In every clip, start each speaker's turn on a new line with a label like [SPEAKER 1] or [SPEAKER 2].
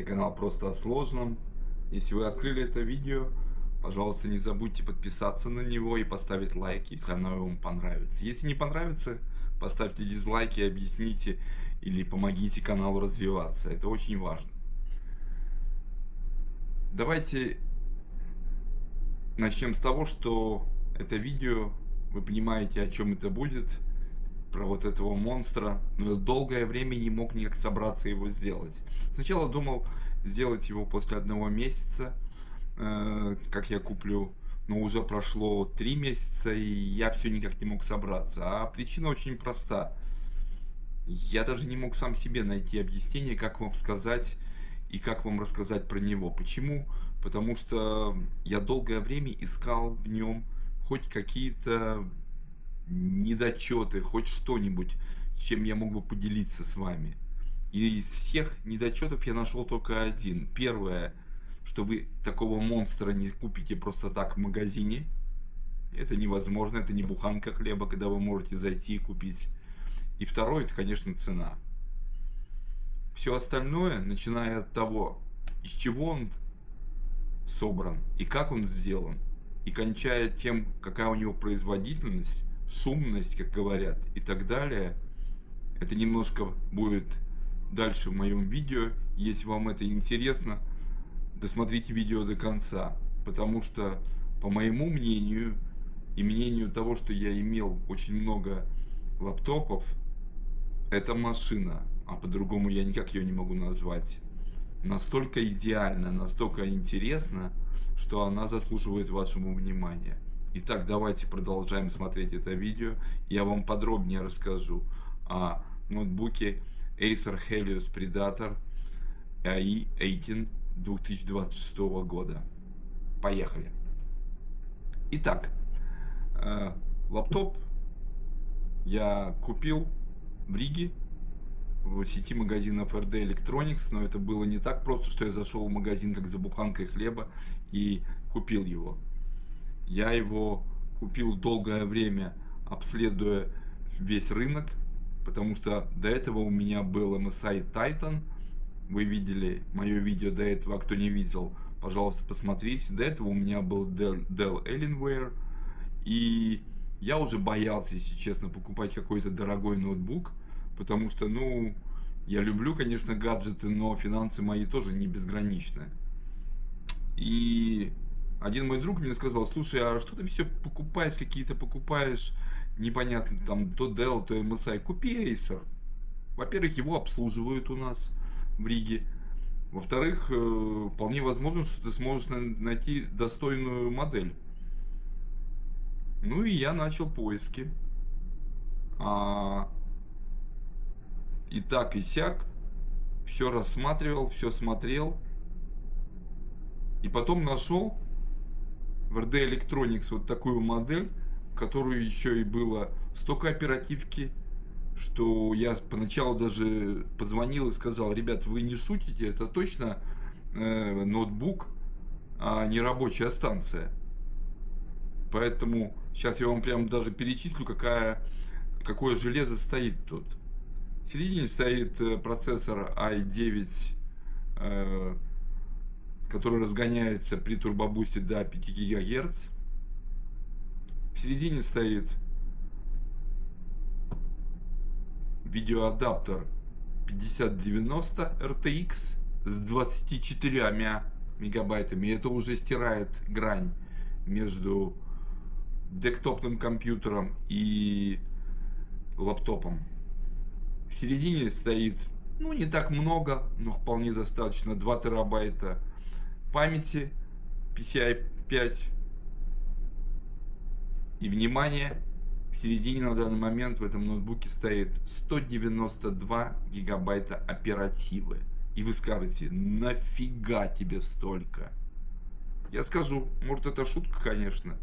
[SPEAKER 1] Это канал просто о сложном. Если вы открыли это видео, пожалуйста, не забудьте подписаться на него и поставить лайк, если оно вам понравится. Если не понравится, поставьте дизлайки, объясните или помогите каналу развиваться. Это очень важно. Давайте начнем с того, что это видео, вы понимаете, о чем это будет, про вот этого монстра, но я долгое время не мог никак собраться его сделать. Сначала думал сделать его после 1 месяца, как я куплю, но уже прошло 3 месяца, и я все никак не мог собраться. А причина очень проста. Я даже не мог сам себе найти объяснение, как вам сказать и как вам рассказать про него. Почему? Потому что я долгое время искал в нем хоть какие-то недочеты, хоть что-нибудь, с чем я мог бы поделиться с вами. И из всех недочетов я нашел только один. Первое, что вы такого монстра не купите просто так в магазине. Это невозможно, это не буханка хлеба, когда вы можете зайти и купить. И второе, это, конечно, цена. Все остальное, начиная от того, из чего он собран и как он сделан, и кончая тем, какая у него производительность, шумность, как говорят, и так далее, это немножко будет дальше в моем видео. Если вам это интересно, досмотрите видео до конца, потому что, по моему мнению и мнению того, что я имел очень много лаптопов, эта машина, а по-другому я никак ее не могу назвать, настолько идеальна, настолько интересна, что она заслуживает вашего внимания. Итак, давайте продолжаем смотреть это видео. Я вам подробнее расскажу о ноутбуке Acer Helios Predator AI18 2026 года. Поехали. Итак, лаптоп я купил в Риге в сети магазинов RD Electronics, но это было не так просто, что я зашел в магазин как за буханкой хлеба и купил его. Я его купил долгое время, обследуя весь рынок, потому что до этого у меня был MSI Titan. Вы видели мое видео до этого, а кто не видел, пожалуйста, посмотрите. До этого у меня был Dell Alienware. И я уже боялся, если честно, покупать какой-то дорогой ноутбук, потому что, я люблю, конечно, гаджеты, но финансы мои тоже не безграничны. И один мой друг мне сказал: слушай, а что ты все покупаешь, непонятно, там, то Dell, то MSI, купи Acer. Во-первых, его обслуживают у нас в Риге. Во-вторых, вполне возможно, что ты сможешь найти достойную модель. Ну и я начал поиски. И так, и сяк. Все рассматривал, все смотрел. И потом нашел в RD Electronics вот такую модель, в которую еще и было столько оперативки, что я поначалу даже позвонил и сказал: ребят, вы не шутите, это точно ноутбук, а не рабочая станция. Поэтому сейчас я вам прям даже перечислю, какое железо стоит тут. В середине стоит процессор i9, который разгоняется при турбобусте до 5 ГГц. В середине стоит видеоадаптер 5090 RTX с 24 мегабайтами. Это уже стирает грань между десктопным компьютером и лаптопом. В середине стоит, не так много, но вполне достаточно, 2 терабайта памяти PCI 5. И, внимание, в середине на данный момент в этом ноутбуке стоит 192 гигабайта оперативы. И вы скажете: нафига тебе столько? Я скажу, может, это шутка, конечно.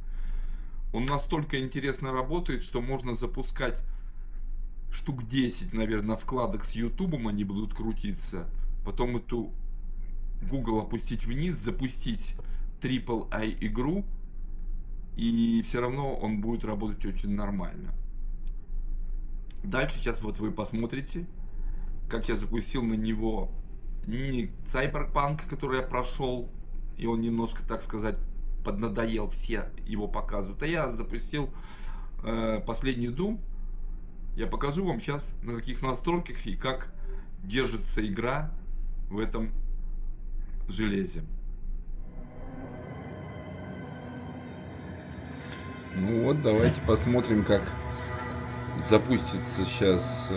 [SPEAKER 1] Он настолько интересно работает, что можно запускать штук 10, наверное, вкладок с Ютубом, они будут крутиться. Потом эту Google опустить вниз, запустить AAA игру, и все равно он будет работать очень нормально. Дальше сейчас вот вы посмотрите, как я запустил на него не Cyberpunk, который я прошел, и он немножко, так сказать, поднадоел, все его показывают. А я запустил последний Doom. Я покажу вам сейчас, на каких настройках и как держится игра в этом железе. Ну вот, давайте посмотрим, как запустится сейчас.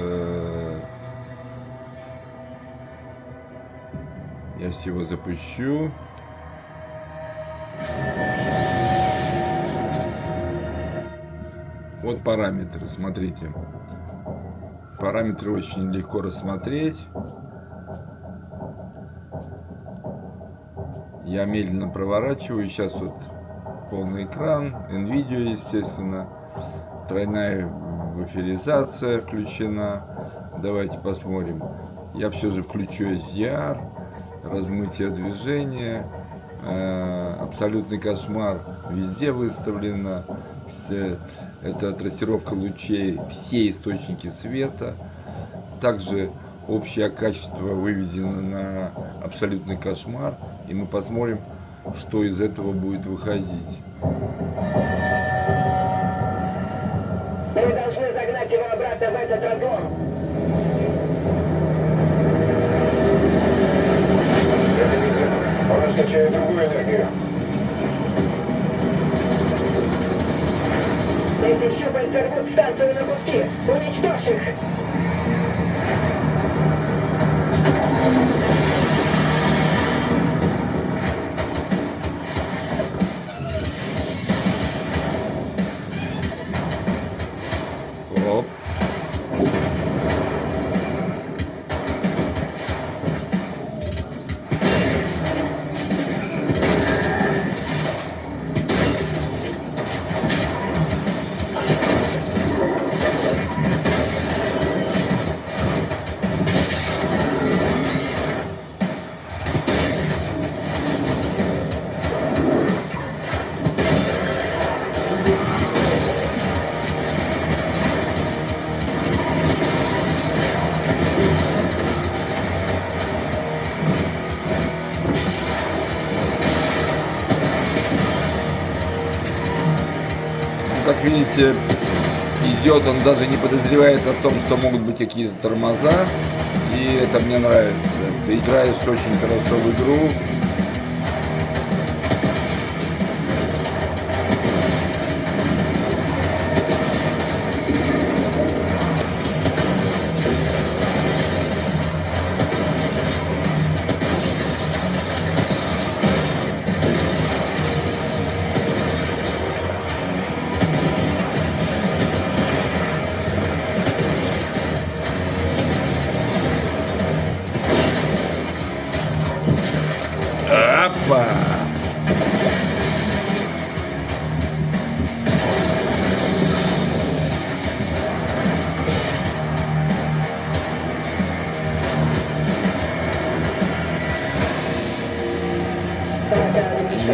[SPEAKER 1] Я всего запущу. Вот параметры, смотрите. Параметры очень легко рассмотреть. Я медленно проворачиваю. Сейчас вот полный экран. NVIDIA, естественно. Тройная буферизация включена. Давайте посмотрим. Я все же включу HDR. Размытие движения. Абсолютный кошмар везде выставлено. Это трассировка лучей, все источники света. Также общее качество выведено на абсолютный кошмар. И мы посмотрим, что из этого будет выходить.
[SPEAKER 2] Мы должны загнать его обратно в этот разлом. Он раскачает другую энергию. Эти щупальца рвут станцию на куски. Уничтожь их!
[SPEAKER 1] Оп. Как видите, идет, он даже не подозревает о том, что могут быть какие-то тормоза. И это мне нравится. Ты играешь очень хорошо в игру. Опа!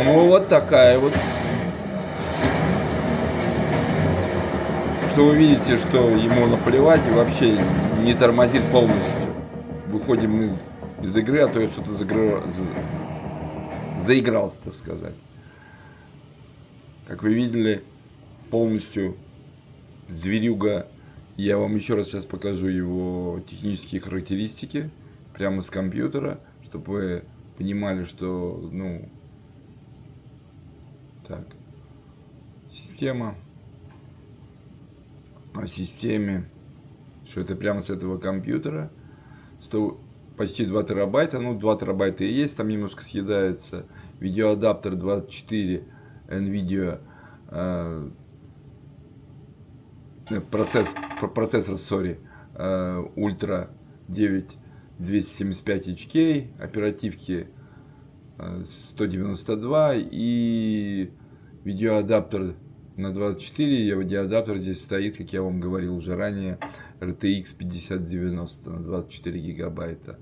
[SPEAKER 1] Ну вот такая вот. Что вы видите, что ему наплевать и вообще не тормозит полностью. Выходим мы из игры, а то я что-то заигрался, так сказать. Как вы видели, полностью зверюга. Я вам еще раз сейчас покажу его технические характеристики прямо с компьютера, чтобы вы понимали, что, ну, так, система, о системе, что это прямо с этого компьютера, почти 2 терабайта, ну 2 терабайта и есть, там немножко съедается, видеоадаптер 24 NVIDIA, процессор, Ultra 9 275 HK, оперативки 192 и видеоадаптер на 24. Видеоадаптер здесь стоит, как я вам говорил уже ранее, RTX 5090 на 24 гигабайта.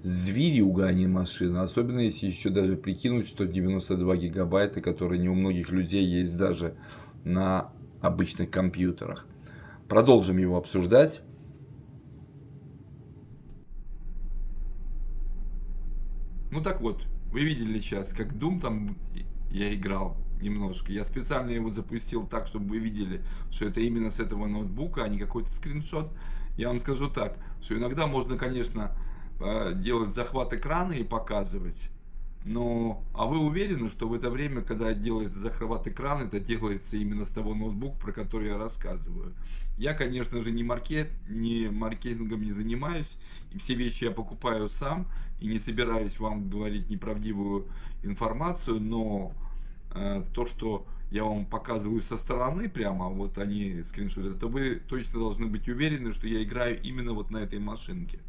[SPEAKER 1] Зверюга, а не машина. Особенно если еще даже прикинуть, что 92 гигабайта, которые не у многих людей есть даже на обычных компьютерах. Продолжим его обсуждать. Ну так вот, вы видели сейчас, как Doom там я играл немножко. Я специально его запустил так, чтобы вы видели, что это именно с этого ноутбука, а не какой-то скриншот. Я вам скажу так, что иногда можно, конечно, делать захват экрана и показывать. Но, а вы уверены, что в это время, когда делается захват экрана, это делается именно с того ноутбука, про который я рассказываю? Я, конечно же, ни маркетингом не занимаюсь, и все вещи я покупаю сам, и не собираюсь вам говорить неправдивую информацию, но то, что я вам показываю со стороны прямо, вот они скриншоты, это вы точно должны быть уверены, что я играю именно вот на этой машинке.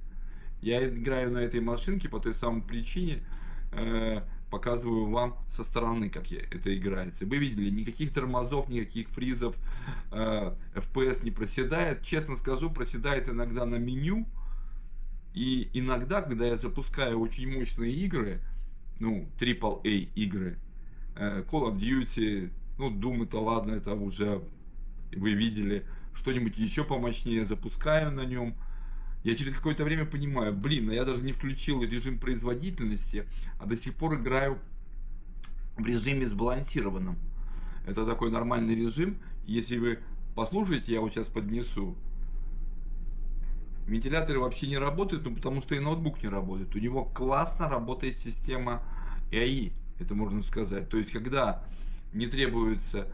[SPEAKER 1] Я играю на этой машинке по той самой причине, показываю вам со стороны, как это играется. Вы видели, никаких тормозов, никаких фризов, FPS не проседает. Честно скажу, проседает иногда на меню. И иногда, когда я запускаю очень мощные игры, ну, AAA игры, Call of Duty, ну, Doom это ладно, это уже вы видели, что-нибудь еще помощнее запускаю на нем. Я через какое-то время понимаю, блин, я даже не включил режим производительности, а до сих пор играю в режиме сбалансированном. Это такой нормальный режим. Если вы послушаете, я вот сейчас поднесу. Вентиляторы вообще не работают, ну потому что и ноутбук не работает. У него классно работает система AI, это можно сказать. То есть, когда не требуется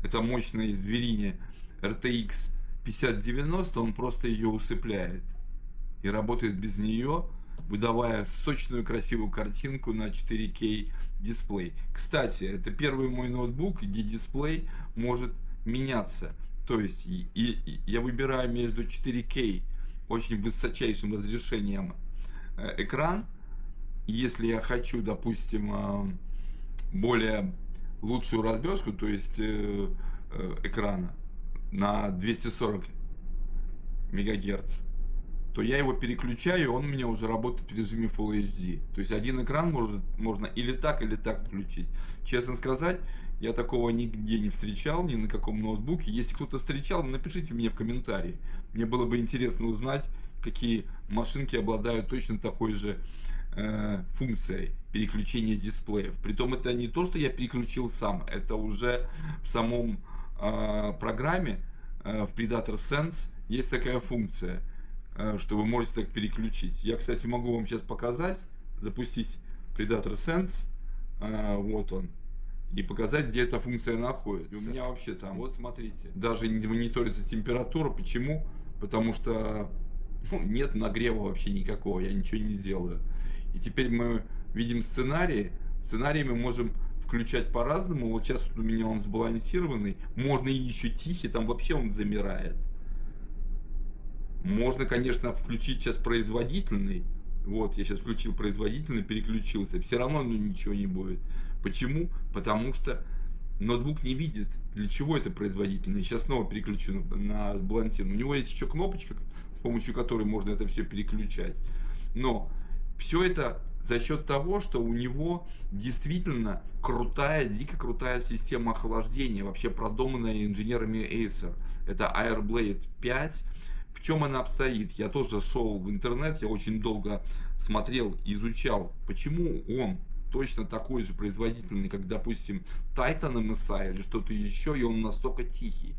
[SPEAKER 1] это мощное измерение RTX 5090, он просто ее усыпляет. И работает без нее, выдавая сочную красивую картинку на 4К дисплей. Кстати, это первый мой ноутбук, где дисплей может меняться. То есть я выбираю между 4К, очень высочайшим разрешением экран. Если я хочу, допустим, более лучшую разбежку, то есть экрана на 240 мегагерц, то я его переключаю, и он у меня уже работает в режиме Full HD. То есть один экран можно или так включить. Честно сказать, я такого нигде не встречал, ни на каком ноутбуке. Если кто-то встречал, напишите мне в комментарии. Мне было бы интересно узнать, какие машинки обладают точно такой же функцией переключения дисплеев. Притом это не то, что я переключил сам, это уже в самом программе в Predator Sense есть такая функция, что вы можете так переключить. Я, кстати, могу вам сейчас показать, запустить Predator Sense, вот он, и показать, где эта функция находится. И у меня вообще там, вот смотрите, даже не мониторится температура. Почему? Потому что нет нагрева вообще никакого, я ничего не делаю. И теперь мы видим сценарии. Сценарии мы можем включать по-разному. Вот сейчас у меня он сбалансированный. Можно и еще тихий, там вообще он замирает. Можно, конечно, включить сейчас производительный. Вот, я сейчас включил производительный, переключился. Все равно ничего не будет. Почему? Потому что ноутбук не видит, для чего это производительный. Сейчас снова переключу на балансированный. У него есть еще кнопочка, с помощью которой можно это все переключать. Но все это за счет того, что у него действительно крутая, дико крутая система охлаждения, вообще продуманная инженерами Acer. Это Airblade 5. В чем она обстоит? Я тоже шел в интернет, я очень долго смотрел, изучал, почему он точно такой же производительный, как, допустим, Titan MSI или что-то еще, и он настолько тихий.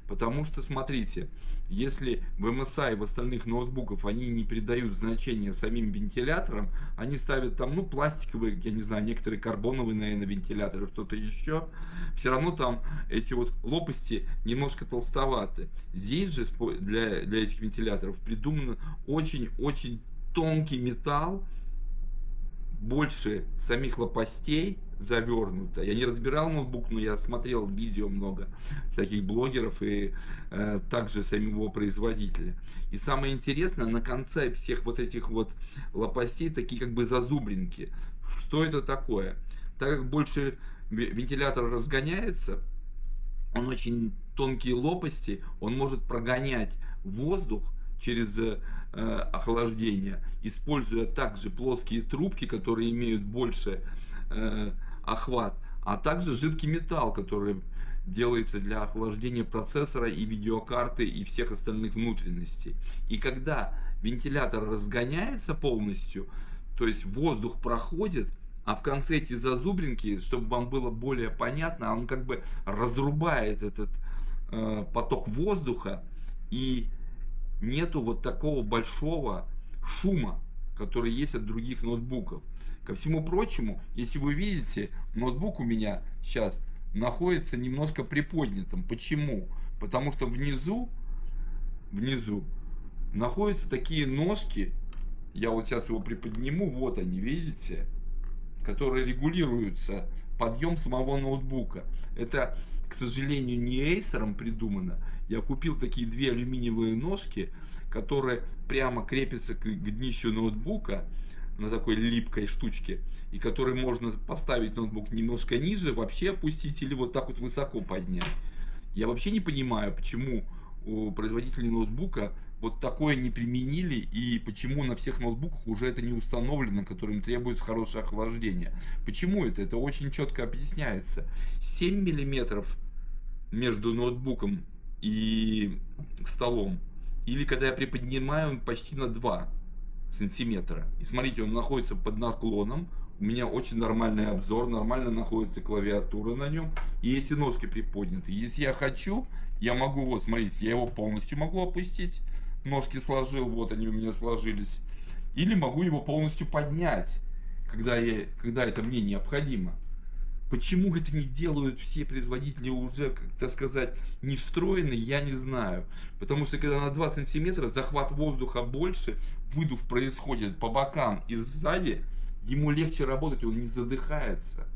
[SPEAKER 1] Потому что, смотрите, если в MSI, в остальных ноутбуках они не придают значения самим вентиляторам, они ставят там, ну, пластиковые, я не знаю, некоторые карбоновые, наверное, вентиляторы, что-то еще, все равно там эти вот лопасти немножко толстоваты. Здесь же для этих вентиляторов придуман очень-очень тонкий металл, больше самих лопастей завернуто. Я не разбирал ноутбук, но я смотрел видео много всяких блогеров и также самого производителя. И самое интересное, на конце всех вот этих вот лопастей такие как бы зазубринки. Что это такое? Так как больше вентилятор разгоняется, он очень тонкие лопасти, он может прогонять воздух через охлаждение, используя также плоские трубки, которые имеют больше охват, а также жидкий металл, который делается для охлаждения процессора и видеокарты и всех остальных внутренностей. И когда вентилятор разгоняется полностью, То есть воздух проходит, а в конце эти зазубринки, чтобы вам было более понятно, он как бы разрубает этот поток воздуха, и нету вот такого большого шума, который есть от других ноутбуков. Ко всему прочему, если вы видите, ноутбук у меня сейчас находится немножко приподнятым. Почему? Потому что внизу находятся такие ножки. Я вот сейчас его приподниму, вот они, видите, которые регулируются подъем самого ноутбука. Это, к сожалению, не Acer придумано. Я купил такие две алюминиевые ножки, которые прямо крепятся к днищу ноутбука на такой липкой штучке, и которые можно поставить ноутбук немножко ниже, вообще опустить, или вот так вот высоко поднять. Я вообще не понимаю, почему у производителей ноутбука вот такое не применили, и почему на всех ноутбуках уже это не установлено, которым требуется хорошее охлаждение. Почему это? Это очень четко объясняется. 7 миллиметров между ноутбуком и столом, или когда я приподнимаю, почти на 2 сантиметра. И смотрите, он находится под наклоном. У меня очень нормальный обзор, нормально находится клавиатура на нем, и эти ножки приподняты. Если я хочу, я могу, вот смотрите, я его полностью могу опустить, ножки сложил, вот они у меня сложились, или могу его полностью поднять, когда это мне необходимо. Почему это не делают все производители уже, как так сказать, не встроены, я не знаю. Потому что когда на 2 сантиметра захват воздуха больше, выдув происходит по бокам и сзади, ему легче работать, он не задыхается.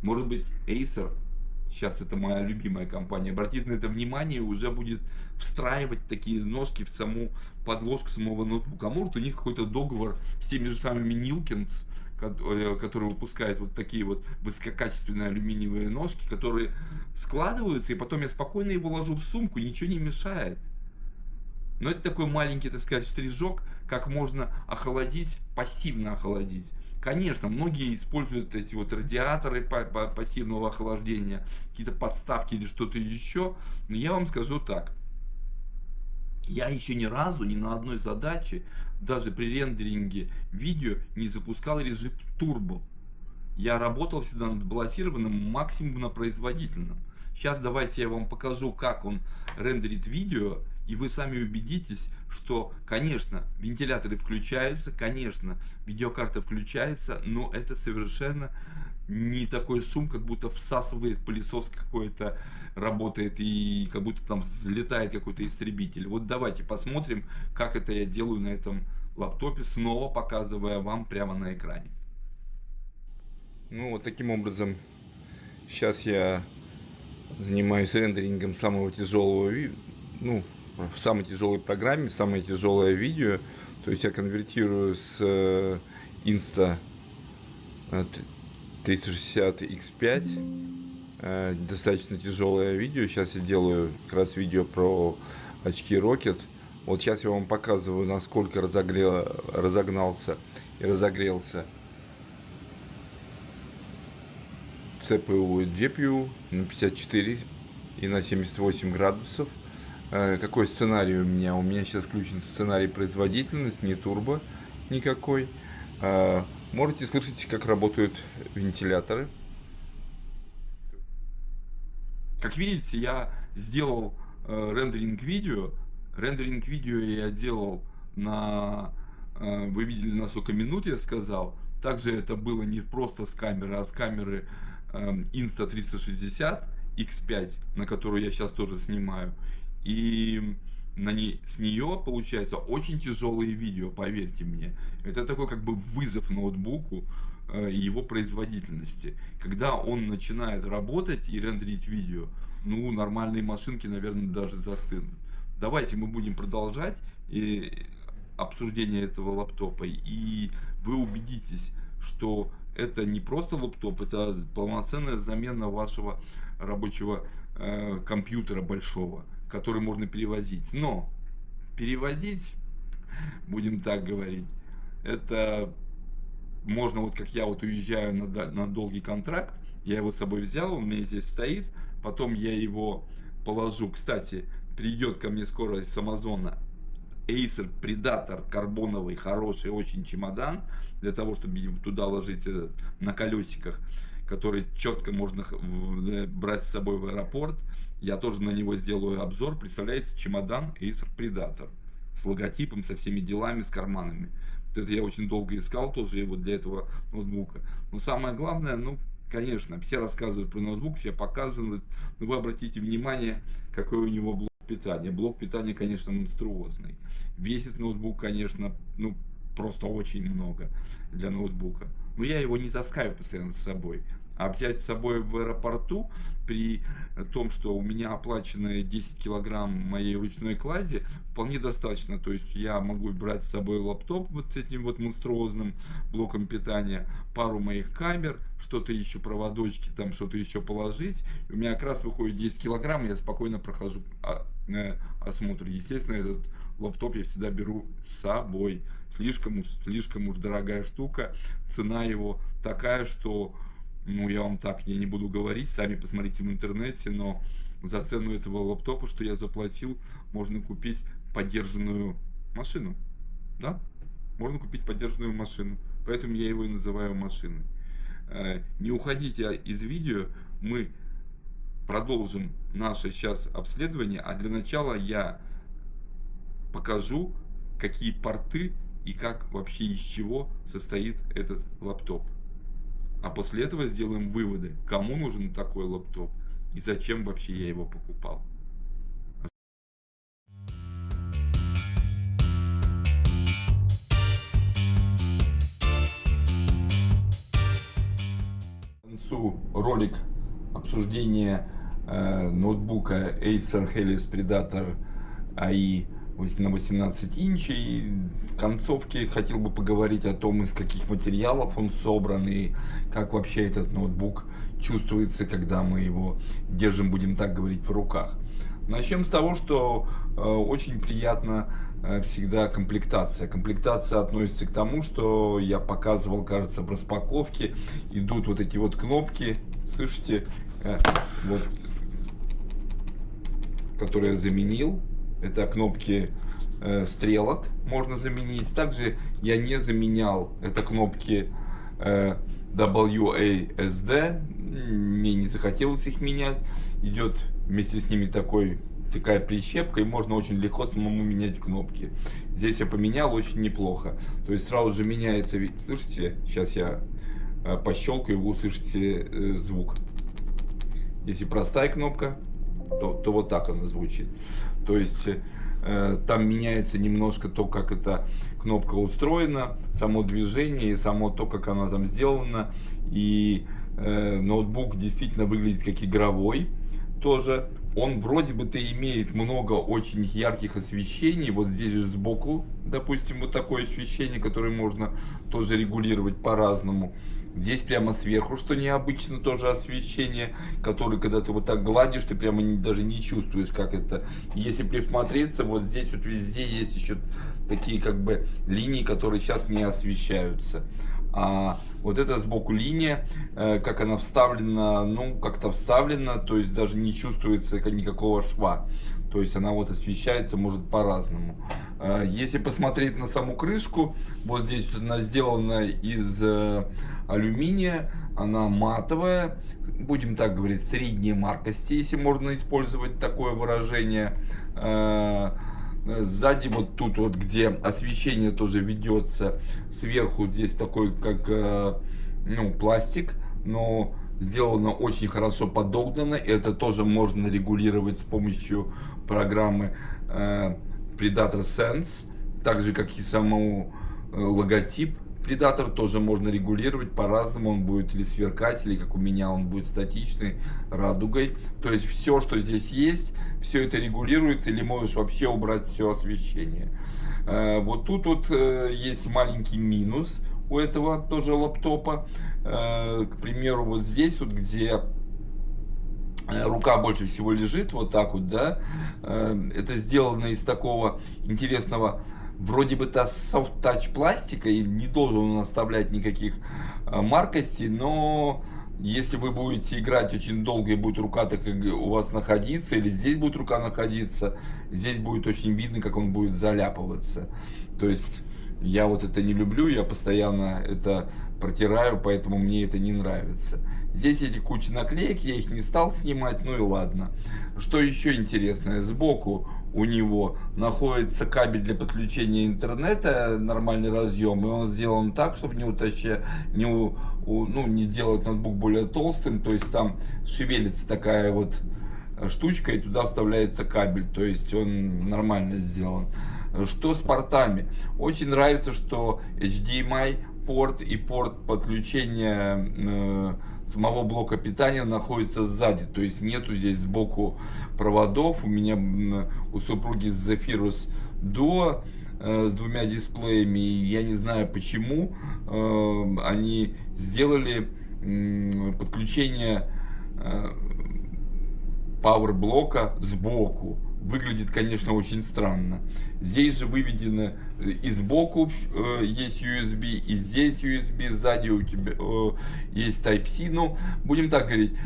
[SPEAKER 1] Может быть, Acer, сейчас это моя любимая компания, обратит на это внимание и уже будет встраивать такие ножки в саму подложку самого ноутбука. А может, у них какой-то договор с теми же самыми Nilkins, который выпускает вот такие вот высококачественные алюминиевые ножки, которые складываются, и потом я спокойно его ложу в сумку, ничего не мешает. Но это такой маленький, так сказать, штришок, как можно охладить, пассивно охладить. Конечно, многие используют эти вот радиаторы пассивного охлаждения, какие-то подставки или что-то еще. Но я вам скажу так. Я еще ни разу, ни на одной задаче, даже при рендеринге видео, не запускал режим турбо. Я работал всегда над балансированным, максимум на производительном. Сейчас давайте я вам покажу, как он рендерит видео, и вы сами убедитесь, что, конечно, вентиляторы включаются, конечно, видеокарта включается, но это совершенно не такой шум, как будто всасывает пылесос какой-то, работает, и как будто там взлетает какой-то истребитель. Вот давайте посмотрим, как это я делаю на этом лаптопе, снова показывая вам прямо на экране. Ну вот таким образом, сейчас я занимаюсь рендерингом самого тяжелого, в самой тяжелой программе, самое тяжелое видео. То есть я конвертирую с Insta 360 X5, достаточно тяжелое видео. Сейчас я делаю как раз видео про очки Rocket. Вот сейчас я вам показываю, насколько разогнался и разогрелся CPU и GPU на 54 и на 78 градусов. Какой сценарий у меня? У меня сейчас включен сценарий производительность, не турбо никакой. Можете слышать, как работают вентиляторы. Как видите, я сделал рендеринг видео. Рендеринг видео я делал на... Вы видели, на сколько минут я сказал. Также это было не просто с камеры, а с камеры Insta 360 X5, на которую я сейчас тоже снимаю. И с нее получается очень тяжелые видео, поверьте мне. Это такой как бы вызов ноутбуку и его производительности. Когда он начинает работать и рендерить видео, нормальные машинки, наверное, даже застынут. Давайте мы будем продолжать обсуждение этого лаптопа, и вы убедитесь, что это не просто лаптоп, это полноценная замена вашего рабочего компьютера большого, который можно перевозить. Но перевозить, будем так говорить, это можно, вот как я вот уезжаю на долгий контракт, я его с собой взял, он у меня здесь стоит, потом я его положу. Кстати, придет ко мне скоро с Амазона Acer Predator карбоновый, хороший очень чемодан, для того, чтобы туда ложить на колесиках, который четко можно брать с собой в аэропорт. Я тоже на него сделаю обзор. Представляете, чемодан Acer Predator с логотипом, со всеми делами, с карманами. Вот это я очень долго искал тоже его для этого ноутбука. Но самое главное, ну, конечно, все рассказывают про ноутбук, все показывают, но вы обратите внимание, какой у него блок питания. Блок питания, конечно, монструозный. Весит ноутбук, конечно, ну, просто очень много для ноутбука. Но я его не таскаю постоянно с собой. А взять с собой в аэропорту при том, что у меня оплачены 10 килограмм моей ручной клади, вполне достаточно. То есть я могу брать с собой лаптоп вот с этим вот монструозным блоком питания, пару моих камер, что-то еще, проводочки, там что-то еще положить. И у меня как раз выходит 10 килограмм, и я спокойно прохожу осмотр. Естественно, этот лаптоп я всегда беру с собой. Слишком уж дорогая штука. Цена его такая, что, ну, я не буду говорить, сами посмотрите в интернете, но за цену этого лаптопа, что я заплатил, можно купить подержанную машину. Да? Можно купить подержанную машину. Поэтому я его и называю машиной. Не уходите из видео, мы продолжим наше сейчас обследование, а для начала я покажу, какие порты и как вообще из чего состоит этот лаптоп. А после этого сделаем выводы, кому нужен такой лаптоп и зачем вообще я его покупал. К концу ролик обсуждения ноутбука Acer Helix Predator AI на 18 инчей. В концовке хотел бы поговорить о том, из каких материалов он собран и как вообще этот ноутбук чувствуется, когда мы его держим, будем так говорить, в руках. Начнем с того, что очень приятно всегда комплектация. Комплектация относится к тому, что я показывал, кажется, в распаковке. Идут вот эти вот кнопки, слышите, вот, которые я заменил. Это кнопки стрелок можно заменить. Также я не заменял это кнопки WASD. Мне не захотелось их менять. Идет вместе с ними такая прищепка, и можно очень легко самому менять кнопки. Здесь я поменял очень неплохо. То есть сразу же меняется, ведь слышите, сейчас я пощелкаю, вы услышите звук. Если простая кнопка, то вот так она звучит. То есть там меняется немножко то, как эта кнопка устроена, само движение и само то, как она там сделана. И ноутбук действительно выглядит как игровой тоже. Он вроде бы-то имеет много очень ярких освещений. Вот здесь сбоку, допустим, вот такое освещение, которое можно тоже регулировать по-разному. Здесь прямо сверху, что необычно, тоже освещение, которое, когда ты вот так гладишь, ты прямо даже не чувствуешь, как это. Если присмотреться, вот здесь вот везде есть еще такие как бы линии, которые сейчас не освещаются. А вот эта сбоку линия, как она вставлена, ну как-то вставлена, то есть даже не чувствуется никакого шва. То есть она вот освещается, может, по-разному. Если посмотреть на саму крышку, вот здесь вот она сделана из алюминия, она матовая, будем так говорить, средней маркости, если можно использовать такое выражение. Сзади вот тут вот, где освещение тоже ведется, сверху здесь такой как пластик, но сделано очень хорошо подогнано. Это тоже можно регулировать с помощью программы Predator Sense, так же как и саму логотип Predator тоже можно регулировать по-разному. Он будет или сверкать, или как у меня он будет статичный, радугой. То есть все, что здесь есть, все это регулируется, или можешь вообще убрать все освещение. Вот тут вот есть маленький минус у этого тоже лаптопа. К примеру, вот здесь вот, где рука больше всего лежит, вот так вот, да, это сделано из такого интересного, вроде бы soft touch пластика, и не должен он оставлять никаких маркостей, но если вы будете играть очень долго и будет рука так у вас находиться, или здесь будет рука находиться, здесь будет очень видно, как он будет заляпываться. То есть я вот это не люблю, я постоянно это протираю, поэтому мне это не нравится. Здесь эти куча наклеек, я их не стал снимать, ну и ладно. Что еще интересное, сбоку у него находится кабель для подключения интернета, нормальный разъем, и он сделан так, чтобы не делать ноутбук более толстым, то есть там шевелится такая вот штучка, и туда вставляется кабель, то есть он нормально сделан. Что с портами? Очень нравится, что HDMI порт и порт подключения самого блока питания находится сзади, то есть нету здесь сбоку проводов. У меня у супруги Zephyrus Duo с двумя дисплеями, и я не знаю почему они сделали подключение пауэрблока сбоку. Выглядит, конечно, очень странно. Здесь же выведено и сбоку есть USB, и здесь USB, сзади у тебя есть Type-C. Ну, будем так говорить,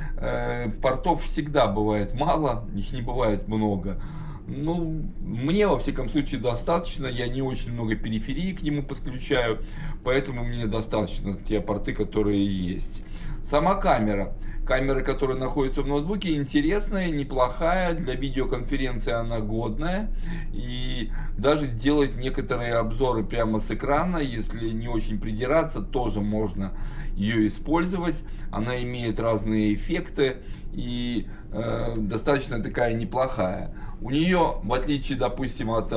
[SPEAKER 1] портов всегда бывает мало, их не бывает много. Ну, мне, во всяком случае, достаточно. Я не очень много периферии к нему подключаю, поэтому мне достаточно те порты, которые есть. Сама камера. Камера, которая находится в ноутбуке, интересная, неплохая. Для видеоконференции она годная. И даже делать некоторые обзоры прямо с экрана, если не очень придираться, тоже можно ее использовать. Она имеет разные эффекты и достаточно такая неплохая. У нее, в отличие, допустим, от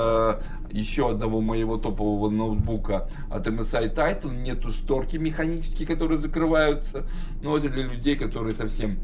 [SPEAKER 1] еще одного моего топового ноутбука, от MSI Titan, нету шторки механические, которые закрываются. Но это для людей, которые совсем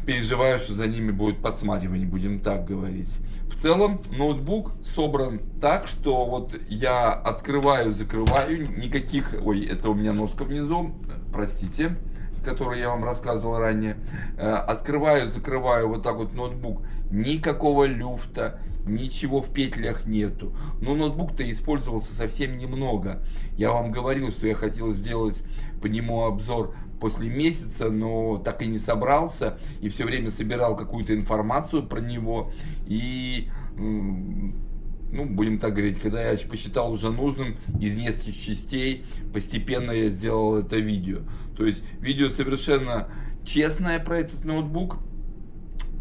[SPEAKER 1] переживают, что за ними будет подсматривание, будем так говорить. В целом, ноутбук собран так, что вот я открываю, закрываю, никаких... Ой, это у меня ножка внизу, простите, который я вам рассказывал ранее. Открываю, закрываю вот так вот ноутбук. Никакого люфта, ничего в петлях нету. Но ноутбук-то использовался совсем немного. Я вам говорил, что я хотел сделать по нему обзор после месяца, но так и не собрался. И все время собирал какую-то информацию про него. И... ну, будем так говорить, когда я посчитал уже нужным, из нескольких частей постепенно я сделал это видео. То есть видео совершенно честное про этот ноутбук.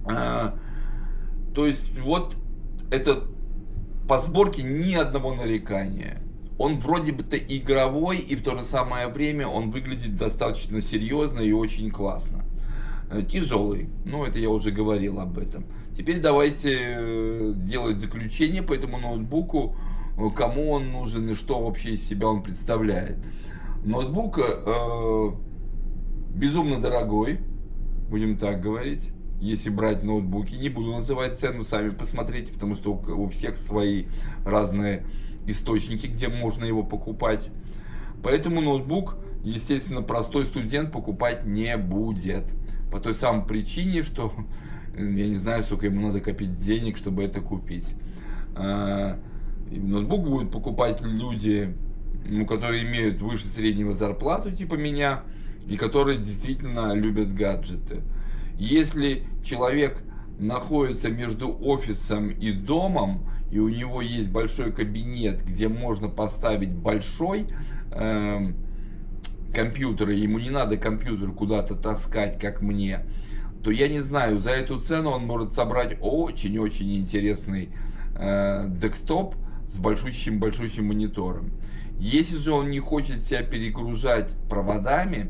[SPEAKER 1] То есть вот это по сборке ни одного нарекания. Он вроде бы-то игровой, и в то же самое время он выглядит достаточно серьезно и очень классно. Тяжелый, ну это я уже говорил об этом. Теперь давайте делать заключение по этому ноутбуку, кому он нужен и что вообще из себя он представляет. Ноутбук безумно дорогой, будем так говорить. Если брать ноутбуки, не буду называть цену, сами посмотрите, потому что у всех свои разные источники, где можно его покупать. Поэтому ноутбук, естественно, простой студент покупать не будет. По той самой причине, что я не знаю, сколько ему надо копить денег, чтобы это купить. Ноутбук будут покупать люди, которые имеют выше среднего зарплату, типа меня, и которые действительно любят гаджеты. Если человек находится между офисом и домом, и у него есть большой кабинет, где можно поставить большой компьютер, и ему не надо компьютер куда-то таскать, как мне, то я не знаю, за эту цену он может собрать очень-очень интересный десктоп с большущим монитором. Если же он не хочет себя перегружать проводами,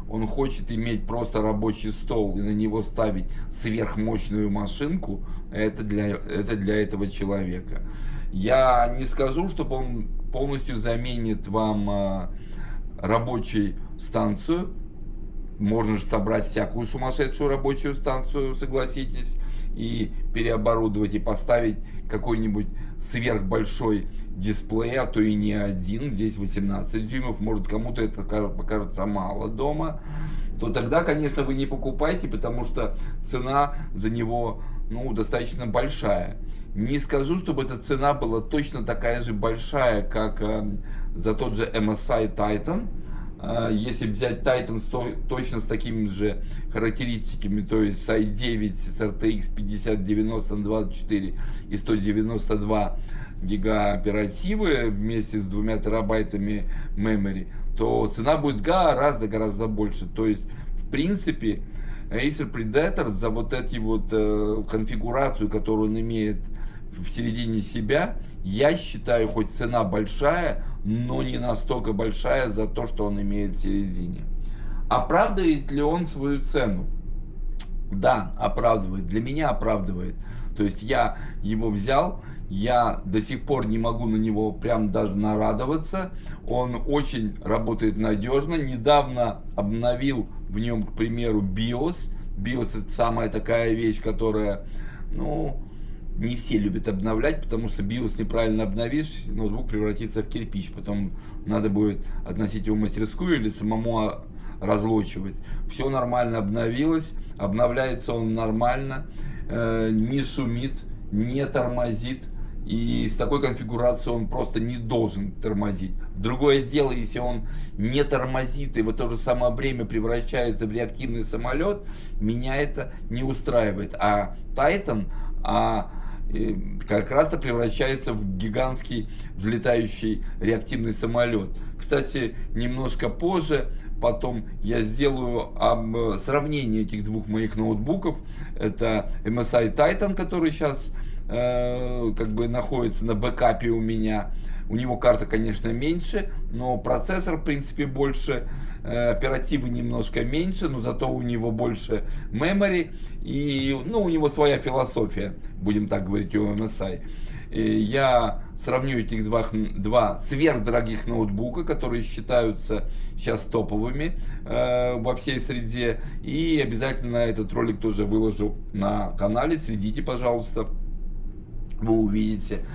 [SPEAKER 1] он хочет иметь просто рабочий стол и на него ставить сверхмощную машинку, это для этого человека. Я не скажу, чтобы он полностью заменит вам рабочую станцию. Можно же собрать всякую сумасшедшую рабочую станцию, согласитесь, и переоборудовать, и поставить какой-нибудь сверхбольшой дисплей, а то и не один, здесь 18 дюймов, может кому-то это покажется мало дома, то тогда, конечно, вы не покупайте, потому что цена за него, достаточно большая. Не скажу, чтобы эта цена была точно такая же большая, как за тот же MSI Titan, Если взять Titan точно с такими же характеристиками, то есть с i9, с RTX 5090 на 24 и 192 гига оперативы вместе с 2 терабайтами memory, то цена будет гораздо больше. То есть, в принципе, Acer Predator за вот эти вот конфигурацию, которую он имеет в середине себя, я считаю, хоть цена большая, но не настолько большая за то, что он имеет в середине. Оправдывает ли он свою цену? Да, оправдывает. Для меня оправдывает. То есть я его взял, я до сих пор не могу на него прям даже нарадоваться. Он очень работает надежно. Недавно обновил в нем, к примеру, BIOS. BIOS это самая такая вещь, которая, ну, не все любят обновлять, потому что BIOS неправильно обновишь, ноутбук превратится в кирпич. Потом надо будет относить его в мастерскую или самому разлочивать. Все нормально обновилось, обновляется он нормально, не шумит, не тормозит. И с такой конфигурацией он просто не должен тормозить. Другое дело, если он не тормозит и в то же самое время превращается в реактивный самолет, меня это не устраивает. А Titan как раз-то превращается в гигантский взлетающий реактивный самолет. Кстати, немножко позже потом я сделаю сравнение этих двух моих ноутбуков. Это MSI Titan, который сейчас как бы находится на бэкапе у меня. У него карта, конечно, меньше, но процессор, в принципе, больше, оперативы немножко меньше, но зато у него больше memory и, ну, у него своя философия, будем так говорить, у MSI. И я сравню этих два сверхдорогих ноутбука, которые считаются сейчас топовыми во всей среде, и обязательно этот ролик тоже выложу на канале, следите, пожалуйста, вы увидите.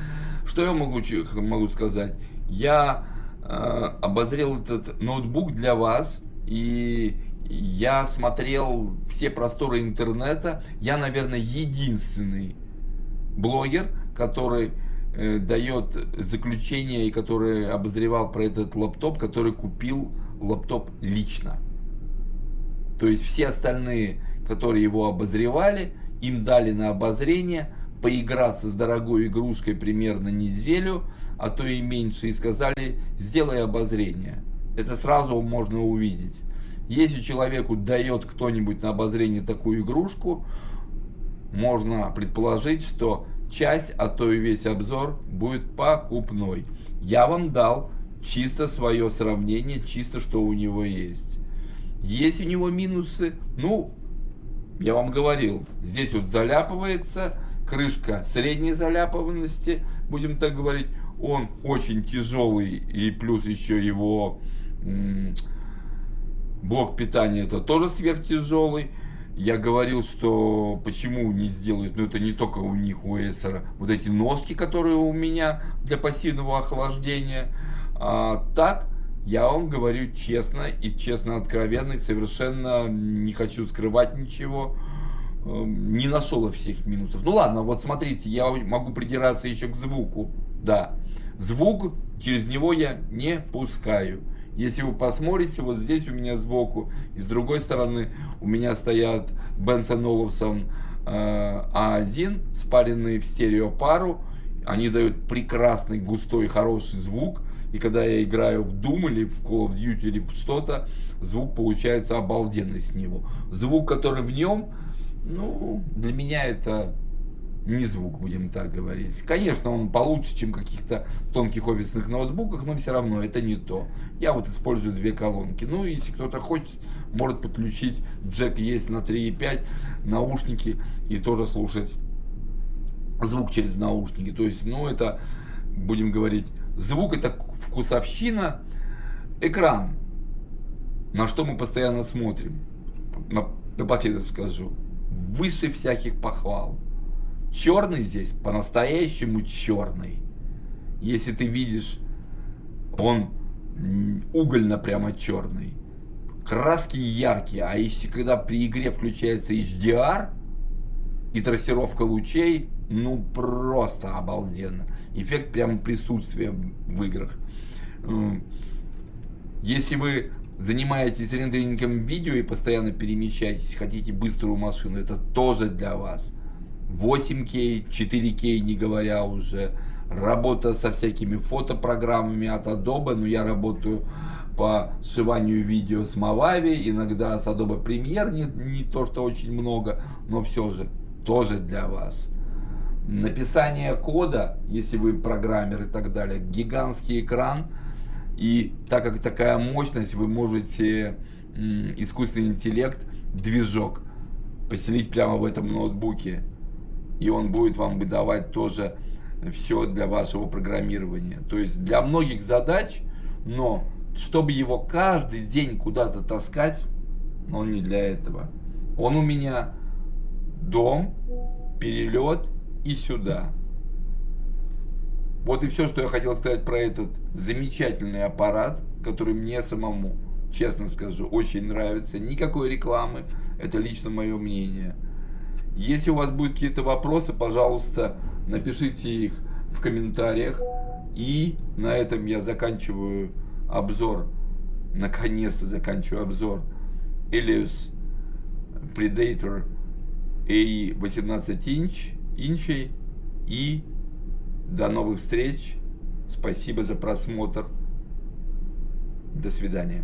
[SPEAKER 1] Что я могу сказать? Я обозрел этот ноутбук для вас, и я смотрел все просторы интернета. Я, наверное, единственный блогер, который дает заключение и который обозревал про этот лаптоп, который купил лаптоп лично. То есть все остальные, которые его обозревали, им дали на обозрение поиграться с дорогой игрушкой примерно неделю, а то и меньше, и сказали: сделай обозрение. Это сразу можно увидеть. Если человеку дает кто-нибудь на обозрение такую игрушку, можно предположить, что часть, а то и весь обзор будет покупной. Я вам дал чисто свое сравнение, чисто что у него есть. Есть у него минусы, ну, я вам говорил, здесь вот заляпывается, крышка средней заляпованности, будем так говорить. Он очень тяжелый, и плюс еще его блок питания это тоже сверхтяжелый. Я говорил, что почему не сделают, но это не только у них, у Acer, вот эти ножки, которые у меня для пассивного охлаждения. Так, я вам говорю честно и честно откровенно, и совершенно не хочу скрывать ничего. Не нашел всех минусов. Ну ладно, вот смотрите, я могу придираться еще к звуку. Да, звук, через него я не пускаю. Если вы посмотрите, вот здесь у меня сбоку, и с другой стороны у меня стоят Benson Olufsen A1, спаренные в стереопару. Они дают прекрасный, густой, хороший звук. И когда я играю в Doom или в Call of Duty или в что-то, звук получается обалденный с него. Звук, который в нем, ну, для меня это не звук, будем так говорить. Конечно, он получше, чем в каких-то тонких офисных ноутбуках, но все равно это не то. Я вот использую две колонки. Ну, если кто-то хочет, может подключить, джек есть на 3.5, наушники и тоже слушать звук через наушники. То есть, ну, это, будем говорить, звук это вкусовщина. Экран, на что мы постоянно смотрим, напоследок скажу, выше всяких похвал. Черный здесь по-настоящему черный. Если ты видишь, он угольно прямо черный. Краски яркие, а если когда при игре включается HDR и трассировка лучей, ну просто обалденно. Эффект прямо присутствия в играх. Если вы занимаетесь рендерингом видео и постоянно перемещаетесь, хотите быструю машину, это тоже для вас. 8К, 4К, не говоря уже. Работа со всякими фотопрограммами от Adobe, но я работаю по сшиванию видео с Movavi, иногда с Adobe Premiere, не то что очень много, но все же, тоже для вас. Написание кода, если вы программер и так далее, гигантский экран, и так как такая мощность, вы можете искусственный интеллект, движок поселить прямо в этом ноутбуке, и он будет вам выдавать тоже все для вашего программирования. То есть для многих задач, но чтобы его каждый день куда-то таскать, он не для этого. Он у меня дом, перелет и сюда. Вот и все, что я хотел сказать про этот замечательный аппарат, который мне самому, честно скажу, очень нравится. Никакой рекламы, это лично мое мнение. Если у вас будут какие-то вопросы, пожалуйста, напишите их в комментариях. И на этом я заканчиваю обзор. Наконец-то заканчиваю обзор Helios Predator AI 18 инчей. И до новых встреч. Спасибо за просмотр. До свидания.